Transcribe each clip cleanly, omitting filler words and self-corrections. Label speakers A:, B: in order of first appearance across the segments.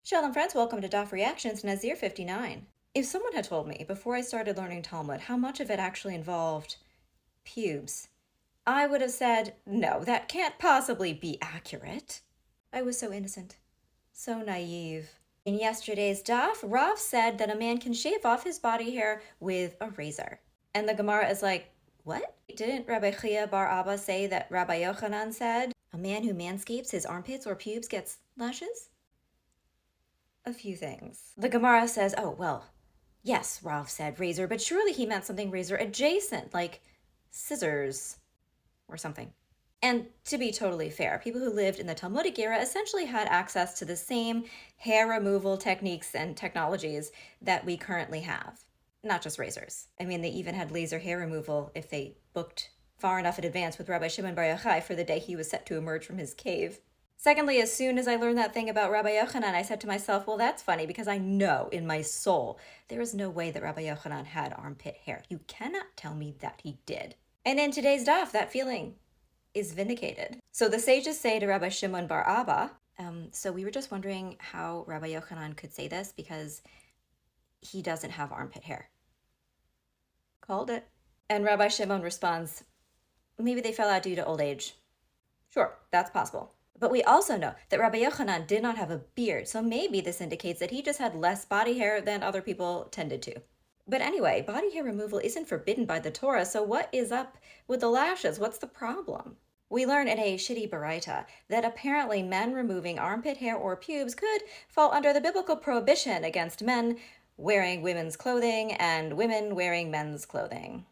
A: Shalom friends, welcome to Daf Reactions, Nazir 59. If someone had told me before I started learning Talmud how much of it actually involved pubes, I would have said, no, that can't possibly be accurate. I was so innocent, so naive. In yesterday's Daf, Rav said that a man can shave off his body hair with a razor. And the Gemara is like, what? Didn't Rabbi Chia bar Abba say that Rabbi Yochanan said, a man who manscapes his armpits or pubes gets lashes? A few things. The Gemara says, oh, well, yes, Rav said razor, but surely he meant something razor adjacent, like scissors or something. And to be totally fair, people who lived in the Talmudic era essentially had access to the same hair removal techniques and technologies that we currently have, not just razors. I mean, they even had laser hair removal if they booked far enough in advance with Rabbi Shimon Bar Yochai for the day he was set to emerge from his cave. Secondly, as soon as I learned that thing about Rabbi Yochanan, I said to myself, well, that's funny because I know in my soul there is no way that Rabbi Yochanan had armpit hair. You cannot tell me that he did. And in today's daf, that feeling is vindicated. So the sages say to Rabbi Shimon bar Abba, so we were just wondering how Rabbi Yochanan could say this because he doesn't have armpit hair. Called it. And Rabbi Shimon responds, maybe they fell out due to old age. Sure, that's possible. But we also know that Rabbi Yochanan did not have a beard, so maybe this indicates that he just had less body hair than other people tended to. But anyway, body hair removal isn't forbidden by the Torah, so what is up with the lashes? What's the problem? We learn in a shitty baraita that apparently men removing armpit hair or pubes could fall under the biblical prohibition against men wearing women's clothing and women wearing men's clothing.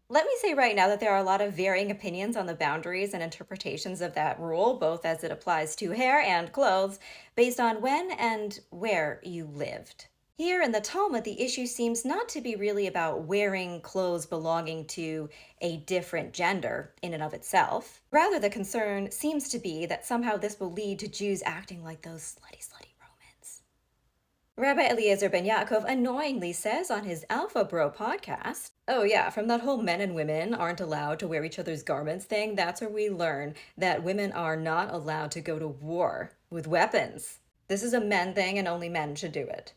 A: Let me say right now that there are a lot of varying opinions on the boundaries and interpretations of that rule, both as it applies to hair and clothes, based on when and where you lived. Here in the Talmud, the issue seems not to be really about wearing clothes belonging to a different gender in and of itself. Rather, the concern seems to be that somehow this will lead to Jews acting like those slutty Romans. Rabbi Eliezer ben Yaakov annoyingly says on his Alpha Bro podcast, oh yeah, from that whole men and women aren't allowed to wear each other's garments thing, that's where we learn that women are not allowed to go to war with weapons. This is a men thing and only men should do it.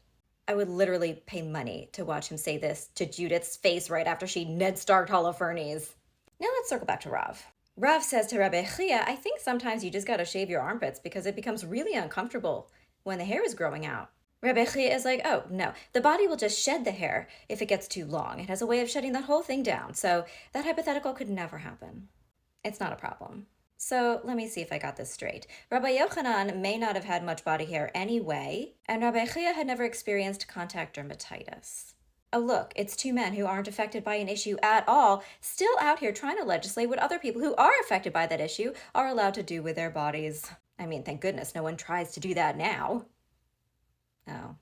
A: I would literally pay money to watch him say this to Judith's face right after she Ned Starked Holofernes. Now let's circle back to Rav. Rav says to Rabbi Chia, I think sometimes you just gotta shave your armpits because it becomes really uncomfortable when the hair is growing out. Rabbi Chia is like, oh, no, the body will just shed the hair if it gets too long. It has a way of shutting that whole thing down, so that hypothetical could never happen. It's not a problem. So let me see if I got this straight. Rabbi Yochanan may not have had much body hair anyway, and Rabbi Chia had never experienced contact dermatitis. Oh look, it's two men who aren't affected by an issue at all, still out here trying to legislate what other people who are affected by that issue are allowed to do with their bodies. I mean, thank goodness no one tries to do that now. Oh.